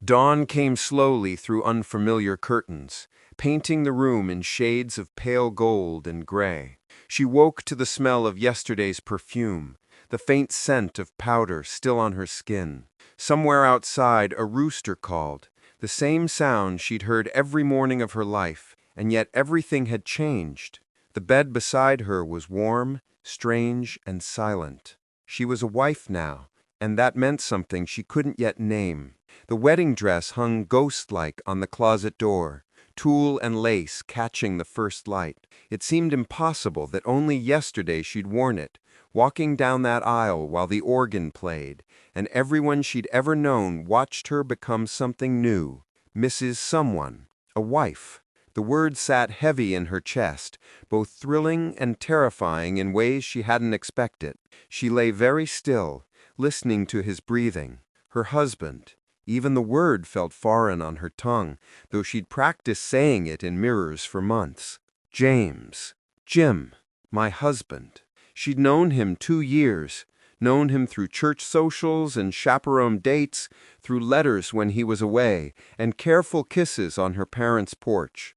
Dawn came slowly through unfamiliar curtains, painting the room in shades of pale gold and gray. She woke to the smell of yesterday's perfume, the faint scent of powder still on her skin. Somewhere outside, a rooster called, the same sound she'd heard every morning of her life, and yet everything had changed. The bed beside her was warm, strange, and silent. She was a wife now, and that meant something she couldn't yet name. The wedding dress hung ghost-like on the closet door, tulle and lace catching the first light. It seemed impossible that only yesterday she'd worn it, walking down that aisle while the organ played, and everyone she'd ever known watched her become something new, Mrs. Someone, a wife. The word sat heavy in her chest, both thrilling and terrifying in ways she hadn't expected. She lay very still, listening to his breathing. Her husband. Even the word felt foreign on her tongue, though she'd practiced saying it in mirrors for months. James. Jim. My husband. She'd known him 2 years, known him through church socials and chaperone dates, through letters when he was away, and careful kisses on her parents' porch.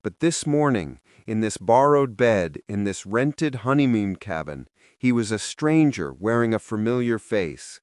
But this morning, in this borrowed bed, in this rented honeymoon cabin, he was a stranger wearing a familiar face.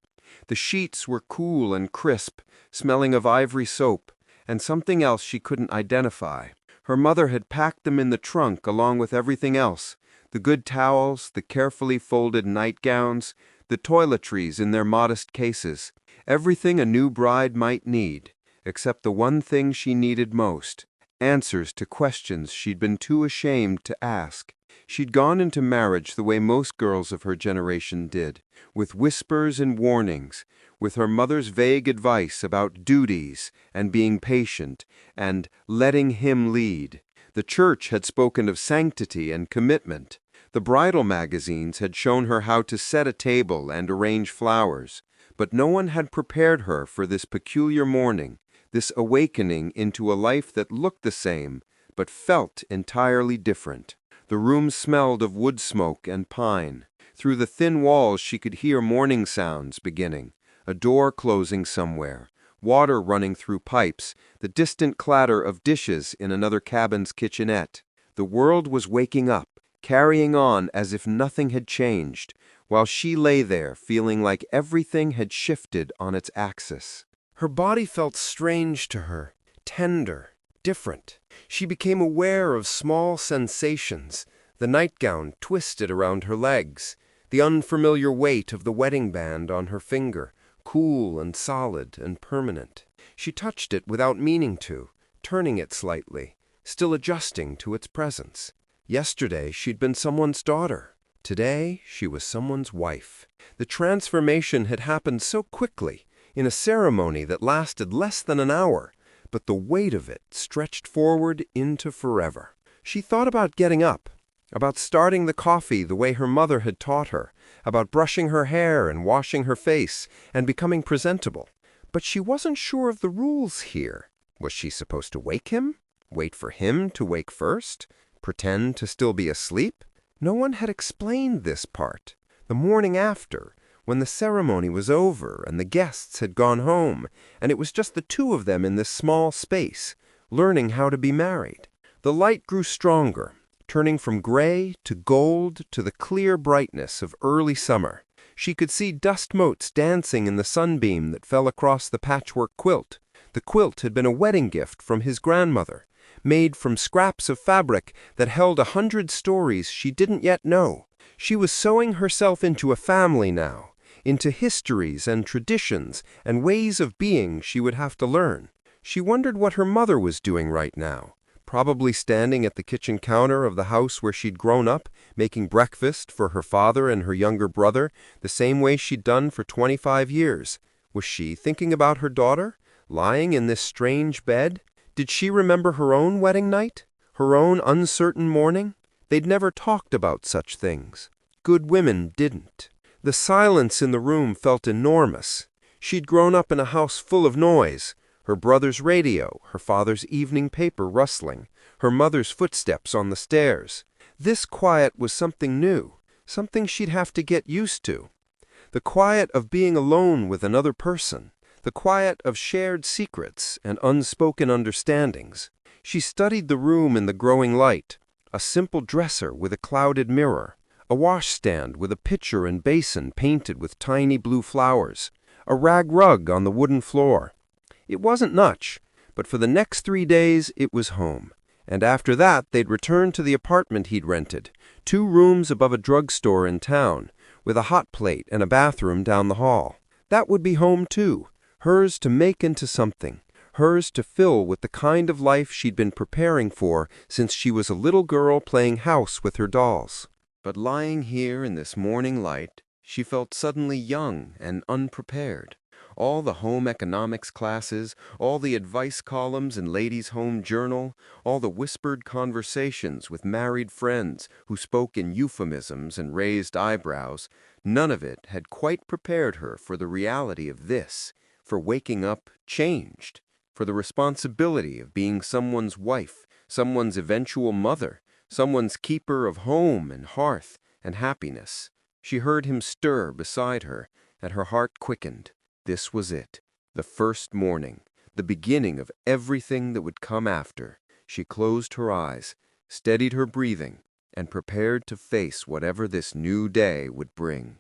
The sheets were cool and crisp, smelling of ivory soap, and something else she couldn't identify. Her mother had packed them in the trunk along with everything else, the good towels, the carefully folded nightgowns, the toiletries in their modest cases, everything a new bride might need, except the one thing she needed most, answers to questions she'd been too ashamed to ask. She'd gone into marriage the way most girls of her generation did, with whispers and warnings, with her mother's vague advice about duties and being patient and letting him lead. The church had spoken of sanctity and commitment. The bridal magazines had shown her how to set a table and arrange flowers, but no one had prepared her for this peculiar morning, this awakening into a life that looked the same, but felt entirely different. The room smelled of wood smoke and pine. Through the thin walls she could hear morning sounds beginning, a door closing somewhere, water running through pipes, the distant clatter of dishes in another cabin's kitchenette. The world was waking up, carrying on as if nothing had changed, while she lay there feeling like everything had shifted on its axis. Her body felt strange to her, tender, different. She became aware of small sensations, the nightgown twisted around her legs, the unfamiliar weight of the wedding band on her finger, cool and solid and permanent. She touched it without meaning to, turning it slightly, still adjusting to its presence. Yesterday she'd been someone's daughter. Today she was someone's wife. The transformation had happened so quickly, in a ceremony that lasted less than an hour, but the weight of it stretched forward into forever. She thought about getting up, about starting the coffee the way her mother had taught her, about brushing her hair and washing her face and becoming presentable. But she wasn't sure of the rules here. Was she supposed to wake him? Wait for him to wake first? Pretend to still be asleep? No one had explained this part. The morning after, when the ceremony was over and the guests had gone home, and it was just the two of them in this small space, learning how to be married. The light grew stronger, turning from gray to gold to the clear brightness of early summer. She could see dust motes dancing in the sunbeam that fell across the patchwork quilt. The quilt had been a wedding gift from his grandmother, made from scraps of fabric that held 100 stories she didn't yet know. She was sewing herself into a family now, into histories and traditions and ways of being she would have to learn. She wondered what her mother was doing right now, probably standing at the kitchen counter of the house where she'd grown up, making breakfast for her father and her younger brother, the same way she'd done for 25 years. Was she thinking about her daughter, lying in this strange bed? Did she remember her own wedding night, her own uncertain morning? They'd never talked about such things. Good women didn't. The silence in the room felt enormous. She'd grown up in a house full of noise, her brother's radio, her father's evening paper rustling, her mother's footsteps on the stairs. This quiet was something new, something she'd have to get used to. The quiet of being alone with another person, the quiet of shared secrets and unspoken understandings. She studied the room in the growing light, a simple dresser with a clouded mirror, a washstand with a pitcher and basin painted with tiny blue flowers, a rag rug on the wooden floor. It wasn't much, but for the next 3 days it was home. And after that they'd return to the apartment he'd rented, 2 rooms above a drugstore in town, with a hot plate and a bathroom down the hall. That would be home too, hers to make into something, hers to fill with the kind of life she'd been preparing for since she was a little girl playing house with her dolls. But lying here in this morning light, she felt suddenly young and unprepared. All the home economics classes, all the advice columns in Ladies' Home Journal, all the whispered conversations with married friends who spoke in euphemisms and raised eyebrows, none of it had quite prepared her for the reality of this, for waking up changed, for the responsibility of being someone's wife, someone's eventual mother, someone's keeper of home and hearth and happiness. She heard him stir beside her, and her heart quickened. This was it, the first morning, the beginning of everything that would come after. She closed her eyes, steadied her breathing, and prepared to face whatever this new day would bring.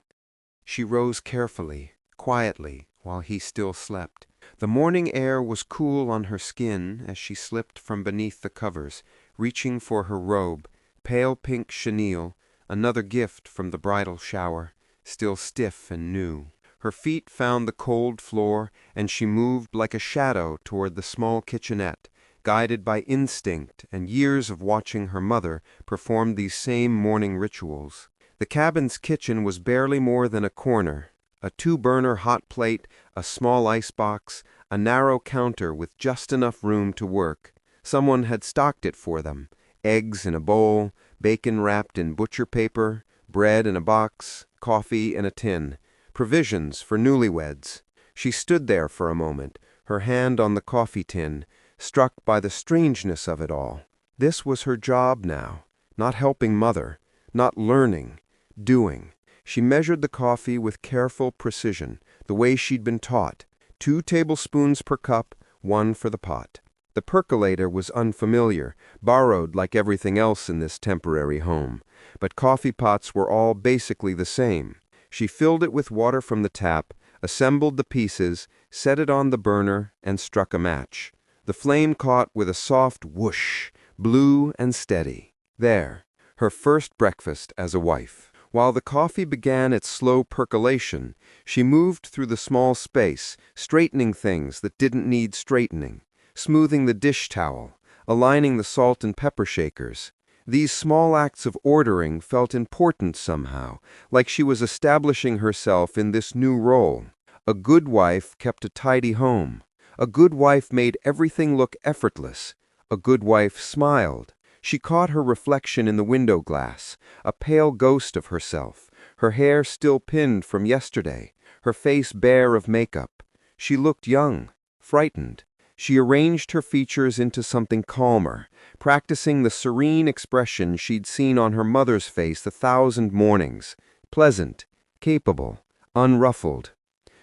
She rose carefully, quietly, while he still slept. The morning air was cool on her skin as she slipped from beneath the covers, reaching for her robe, pale pink chenille, another gift from the bridal shower, still stiff and new. Her feet found the cold floor, and she moved like a shadow toward the small kitchenette, guided by instinct and years of watching her mother perform these same morning rituals. The cabin's kitchen was barely more than a corner, a 2-burner hot plate, a small icebox, a narrow counter with just enough room to work. Someone had stocked it for them, eggs in a bowl, bacon wrapped in butcher paper, bread in a box, coffee in a tin. Provisions for newlyweds. She stood there for a moment, her hand on the coffee tin, struck by the strangeness of it all. This was her job now, not helping mother, not learning, doing. She measured the coffee with careful precision, the way she'd been taught, 2 tablespoons per cup, 1 for the pot. The percolator was unfamiliar, borrowed like everything else in this temporary home, but coffee pots were all basically the same. She filled it with water from the tap, assembled the pieces, set it on the burner, and struck a match. The flame caught with a soft whoosh, blue and steady. There, her first breakfast as a wife. While the coffee began its slow percolation, she moved through the small space, straightening things that didn't need straightening, smoothing the dish towel, aligning the salt and pepper shakers. These small acts of ordering felt important somehow, like she was establishing herself in this new role. A good wife kept a tidy home. A good wife made everything look effortless. A good wife smiled. She caught her reflection in the window glass, a pale ghost of herself, her hair still pinned from yesterday, her face bare of makeup. She looked young, frightened. She arranged her features into something calmer, practicing the serene expression she'd seen on her mother's face 1,000 mornings, pleasant, capable, unruffled.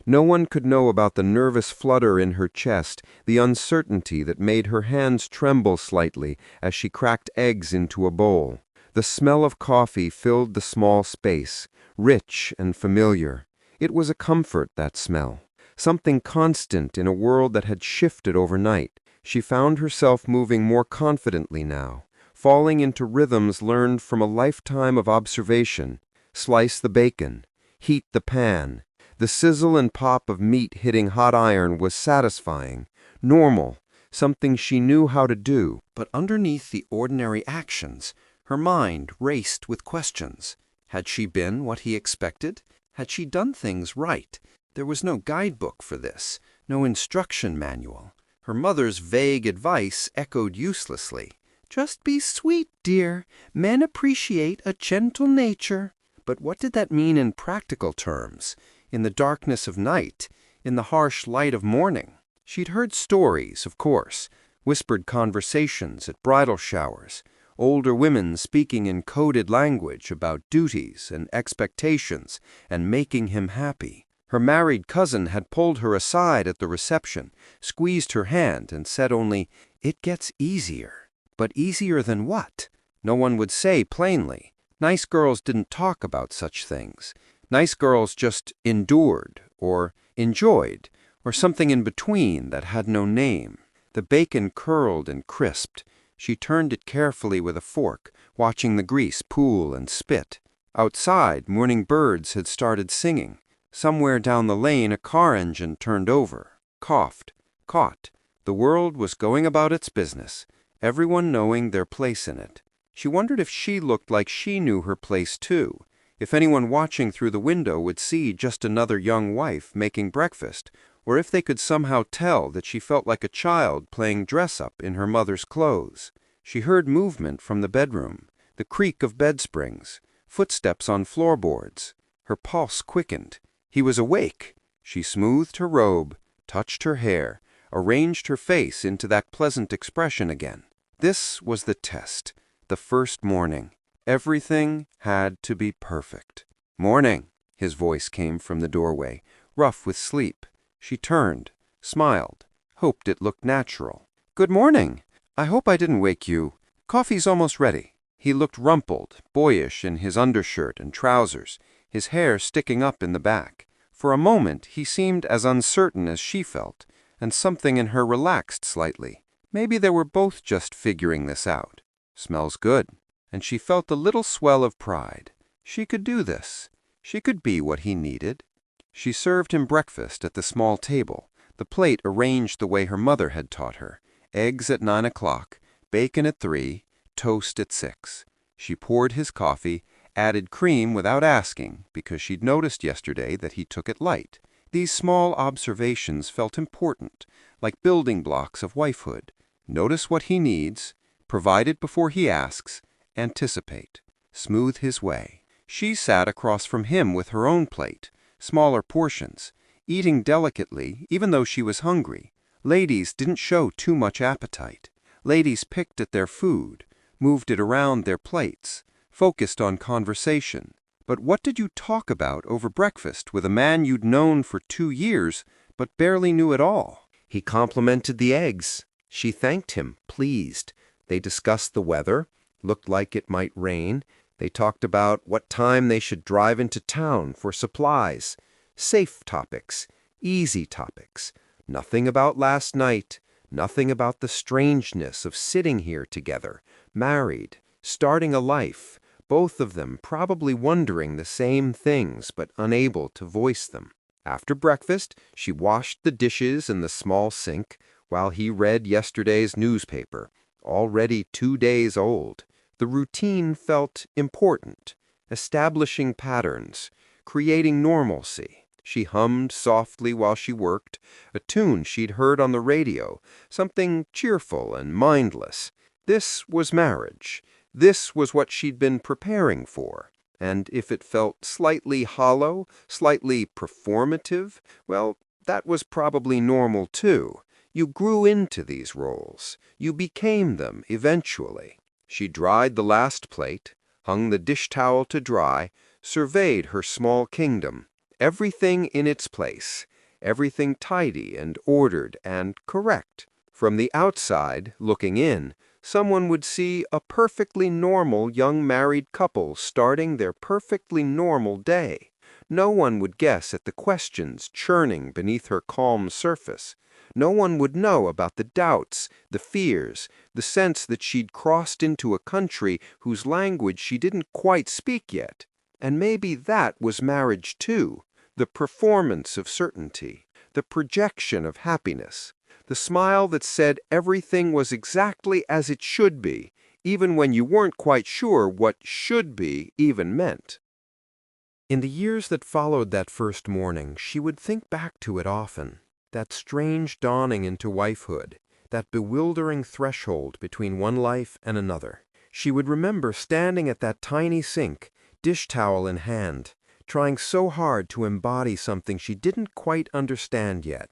No one could know about the nervous flutter in her chest, the uncertainty that made her hands tremble slightly as she cracked eggs into a bowl. The smell of coffee filled the small space, rich and familiar. It was a comfort, that smell. Something constant in a world that had shifted overnight. She found herself moving more confidently now, falling into rhythms learned from a lifetime of observation. Slice the bacon, heat the pan. The sizzle and pop of meat hitting hot iron was satisfying, normal, something she knew how to do. But underneath the ordinary actions, her mind raced with questions. Had she been what he expected? Had she done things right? There was no guidebook for this, no instruction manual. Her mother's vague advice echoed uselessly. Just be sweet, dear. Men appreciate a gentle nature. But what did that mean in practical terms? In the darkness of night? In the harsh light of morning? She'd heard stories, of course, whispered conversations at bridal showers, older women speaking in coded language about duties and expectations and making him happy. Her married cousin had pulled her aside at the reception, squeezed her hand, and said only, "It gets easier." But easier than what? No one would say plainly. Nice girls didn't talk about such things. Nice girls just endured, or enjoyed, or something in between that had no name. The bacon curled and crisped. She turned it carefully with a fork, watching the grease pool and spit. Outside, morning birds had started singing. Somewhere down the lane, a car engine turned over, coughed, caught. The world was going about its business, everyone knowing their place in it. She wondered if she looked like she knew her place too, if anyone watching through the window would see just another young wife making breakfast, or if they could somehow tell that she felt like a child playing dress-up in her mother's clothes. She heard movement from the bedroom, the creak of bed springs, footsteps on floorboards. Her pulse quickened. He was awake. She smoothed her robe, touched her hair, arranged her face into that pleasant expression again. This was the test, the first morning. Everything had to be perfect. "Morning," his voice came from the doorway, rough with sleep. She turned, smiled, hoped it looked natural. "Good morning. I hope I didn't wake you. Coffee's almost ready." He looked rumpled, boyish in his undershirt and trousers, his hair sticking up in the back. For a moment he seemed as uncertain as she felt, and something in her relaxed slightly. Maybe they were both just figuring this out. "Smells good." And she felt a little swell of pride. She could do this. She could be what he needed. She served him breakfast at the small table, the plate arranged the way her mother had taught her. Eggs at 9 o'clock, bacon at 3, toast at 6. She poured his coffee, added cream without asking, because she'd noticed yesterday that he took it light. These small observations felt important, like building blocks of wifehood. Notice what he needs, provide it before he asks, anticipate, smooth his way. She sat across from him with her own plate, smaller portions, eating delicately even though she was hungry. Ladies didn't show too much appetite. Ladies picked at their food, moved it around their plates, focused on conversation. But what did you talk about over breakfast with a man you'd known for 2 years but barely knew at all? He complimented the eggs. She thanked him, pleased. They discussed the weather, looked like it might rain. They talked about what time they should drive into town for supplies. Safe topics, easy topics. Nothing about last night, nothing about the strangeness of sitting here together, married, starting a life, both of them probably wondering the same things but unable to voice them. After breakfast, she washed the dishes in the small sink while he read yesterday's newspaper, already 2 days old. The routine felt important, establishing patterns, creating normalcy. She hummed softly while she worked, a tune she'd heard on the radio, something cheerful and mindless. This was marriage. This was what she'd been preparing for. And if it felt slightly hollow, slightly performative, well, that was probably normal too. You grew into these roles. You became them eventually. She dried the last plate, hung the dish towel to dry, surveyed her small kingdom. Everything in its place, everything tidy and ordered and correct. From the outside, looking in, someone would see a perfectly normal young married couple starting their perfectly normal day. No one would guess at the questions churning beneath her calm surface. No one would know about the doubts, the fears, the sense that she'd crossed into a country whose language she didn't quite speak yet. And maybe that was marriage too. The performance of certainty, the projection of happiness, the smile that said everything was exactly as it should be, even when you weren't quite sure what should be even meant. In the years that followed that first morning, she would think back to it often, that strange dawning into wifehood, that bewildering threshold between one life and another. She would remember standing at that tiny sink, dish towel in hand, trying so hard to embody something she didn't quite understand yet,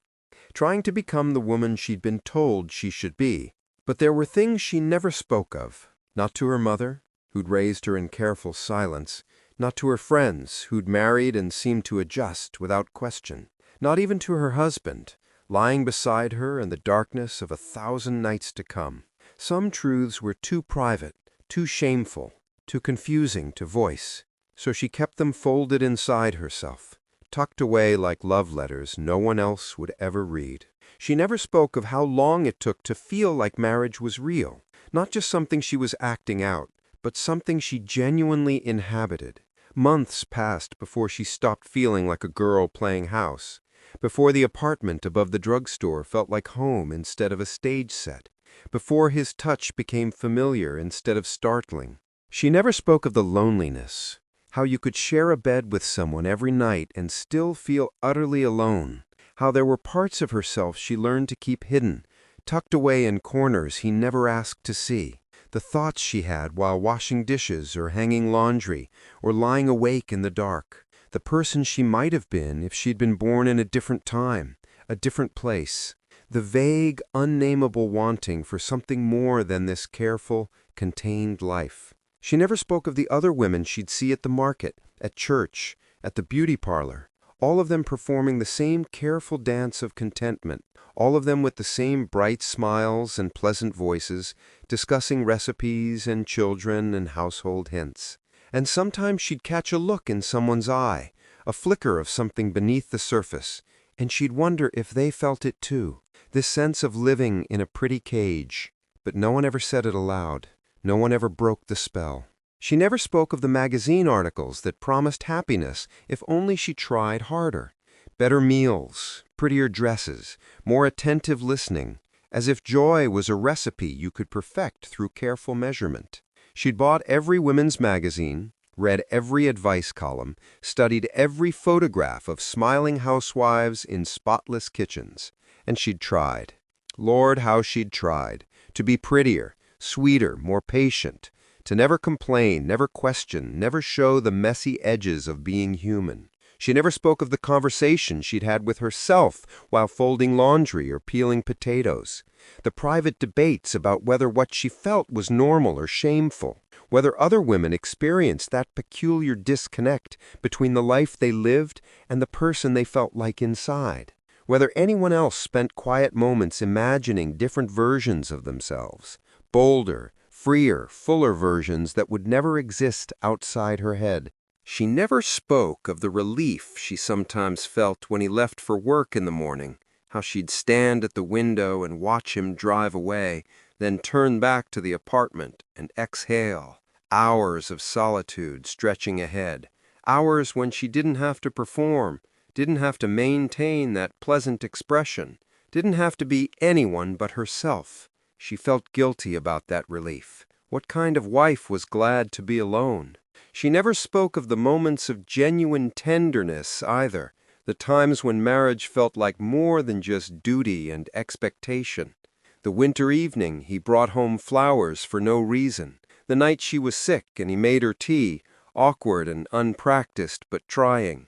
trying to become the woman she'd been told she should be. But there were things she never spoke of, not to her mother, who'd raised her in careful silence, Not to her friends, who'd married and seemed to adjust without question. Not even to her husband, lying beside her in the darkness of 1,000 nights to come. Some truths were too private, too shameful, too confusing to voice, so she kept them folded inside herself, tucked away like love letters no one else would ever read. She never spoke of how long it took to feel like marriage was real, not just something she was acting out, but something she genuinely inhabited. Months passed before she stopped feeling like a girl playing house, before the apartment above the drugstore felt like home instead of a stage set, before his touch became familiar instead of startling. She never spoke of the loneliness, how you could share a bed with someone every night and still feel utterly alone, how there were parts of herself she learned to keep hidden, tucked away in corners he never asked to see, the thoughts she had while washing dishes or hanging laundry or lying awake in the dark, the person she might have been if she'd been born in a different time, a different place, the vague, unnameable wanting for something more than this careful, contained life. She never spoke of the other women she'd see at the market, at church, at the beauty parlor, all of them performing the same careful dance of contentment, all of them with the same bright smiles and pleasant voices, discussing recipes and children and household hints. And sometimes she'd catch a look in someone's eye, a flicker of something beneath the surface, and she'd wonder if they felt it too, this sense of living in a pretty cage. But no one ever said it aloud. No one ever broke the spell. She never spoke of the magazine articles that promised happiness if only she tried harder. Better meals, prettier dresses, more attentive listening, as if joy was a recipe you could perfect through careful measurement. She'd bought every women's magazine, read every advice column, studied every photograph of smiling housewives in spotless kitchens, and she'd tried. Lord, how she'd tried to be prettier, sweeter, more patient, to never complain, never question, never show the messy edges of being human. She never spoke of the conversation she'd had with herself while folding laundry or peeling potatoes, the private debates about whether what she felt was normal or shameful, whether other women experienced that peculiar disconnect between the life they lived and the person they felt like inside, whether anyone else spent quiet moments imagining different versions of themselves, bolder, freer, fuller versions that would never exist outside her head. She never spoke of the relief she sometimes felt when he left for work in the morning, how she'd stand at the window and watch him drive away, then turn back to the apartment and exhale. Hours of solitude stretching ahead, hours when she didn't have to perform, didn't have to maintain that pleasant expression, didn't have to be anyone but herself. She felt guilty about that relief. What kind of wife was glad to be alone? She never spoke of the moments of genuine tenderness either, the times when marriage felt like more than just duty and expectation. The winter evening he brought home flowers for no reason, the night she was sick and he made her tea, awkward and unpracticed but trying.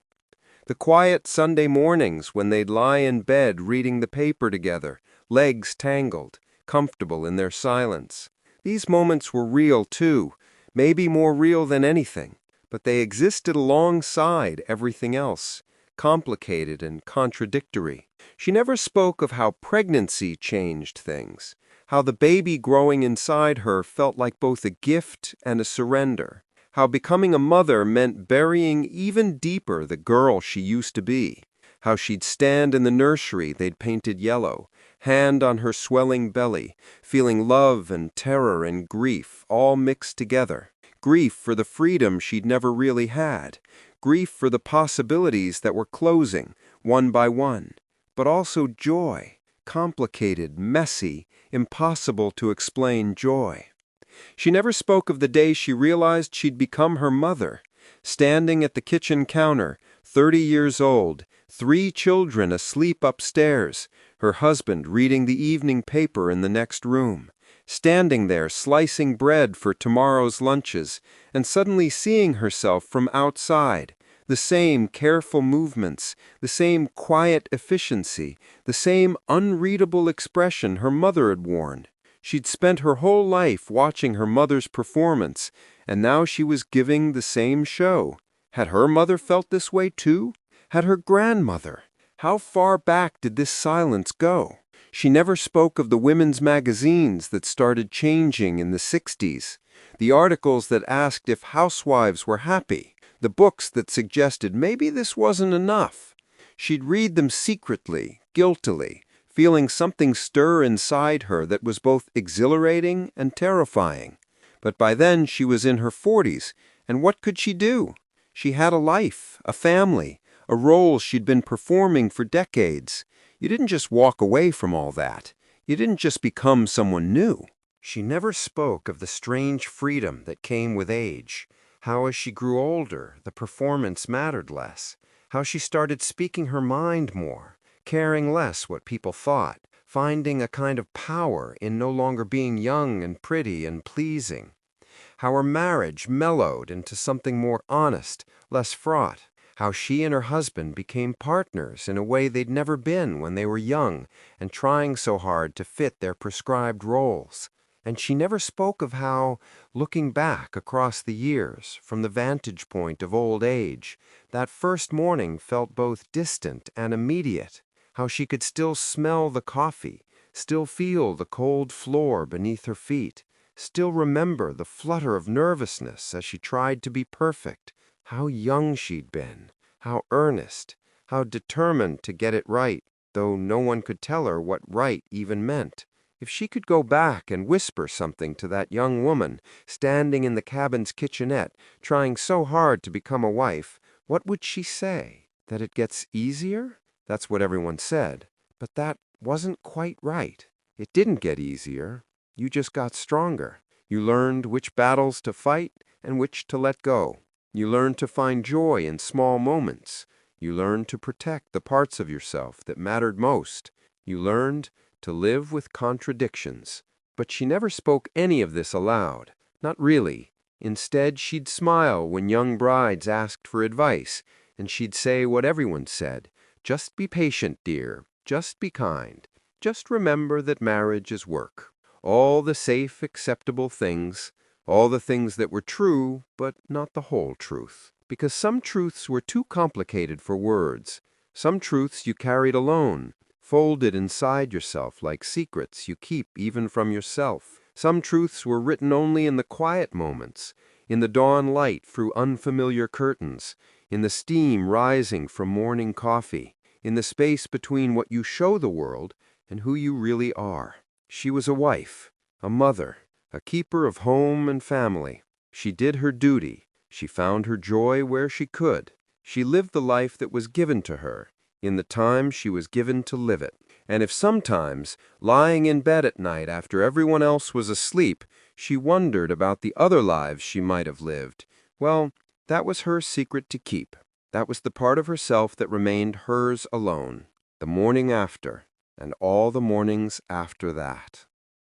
The quiet Sunday mornings when they'd lie in bed reading the paper together, legs tangled, comfortable in their silence. These moments were real too, maybe more real than anything, but they existed alongside everything else, complicated and contradictory. She never spoke of how pregnancy changed things, how the baby growing inside her felt like both a gift and a surrender, how becoming a mother meant burying even deeper the girl she used to be, how she'd stand in the nursery they'd painted yellow, hand on her swelling belly, feeling love and terror and grief all mixed together. Grief for the freedom she'd never really had, grief for the possibilities that were closing, one by one, but also joy, complicated, messy, impossible to explain joy. She never spoke of the day she realized she'd become her mother, standing at the kitchen counter, 30 years old, 3 children asleep upstairs, her husband reading the evening paper in the next room, standing there slicing bread for tomorrow's lunches, and suddenly seeing herself from outside, the same careful movements, the same quiet efficiency, the same unreadable expression her mother had worn. She'd spent her whole life watching her mother's performance, and now she was giving the same show. Had her mother felt this way too? Had her grandmother? How far back did this silence go? She never spoke of the women's magazines that started changing in the 60s, the articles that asked if housewives were happy, the books that suggested maybe this wasn't enough. She'd read them secretly, guiltily, feeling something stir inside her that was both exhilarating and terrifying. But by then she was in her 40s, and what could she do? She had a life, a family, a role she'd been performing for decades. You didn't just walk away from all that. You didn't just become someone new. She never spoke of the strange freedom that came with age, how as she grew older, the performance mattered less, how she started speaking her mind more, caring less what people thought, finding a kind of power in no longer being young and pretty and pleasing, how her marriage mellowed into something more honest, less fraught, how she and her husband became partners in a way they'd never been when they were young and trying so hard to fit their prescribed roles. And she never spoke of how, looking back across the years, from the vantage point of old age, that first morning felt both distant and immediate, how she could still smell the coffee, still feel the cold floor beneath her feet, still remember the flutter of nervousness as she tried to be perfect, how young she'd been, how earnest, how determined to get it right, though no one could tell her what right even meant. If she could go back and whisper something to that young woman, standing in the cabin's kitchenette, trying so hard to become a wife, what would she say? That it gets easier? That's what everyone said. But that wasn't quite right. It didn't get easier. You just got stronger. You learned which battles to fight and which to let go. You learned to find joy in small moments. You learned to protect the parts of yourself that mattered most. You learned to live with contradictions. But she never spoke any of this aloud. Not really. Instead, she'd smile when young brides asked for advice, and she'd say what everyone said. Just be patient, dear. Just be kind. Just remember that marriage is work. All the safe, acceptable things, all the things that were true, but not the whole truth. Because some truths were too complicated for words. Some truths you carried alone, folded inside yourself like secrets you keep even from yourself. Some truths were written only in the quiet moments, in the dawn light through unfamiliar curtains, in the steam rising from morning coffee, in the space between what you show the world and who you really are. She was a wife, a mother, a keeper of home and family. She did her duty. She found her joy where she could. She lived the life that was given to her, in the time she was given to live it. And if sometimes, lying in bed at night after everyone else was asleep, she wondered about the other lives she might have lived, well, that was her secret to keep. That was the part of herself that remained hers alone. The morning after, and all the mornings after that.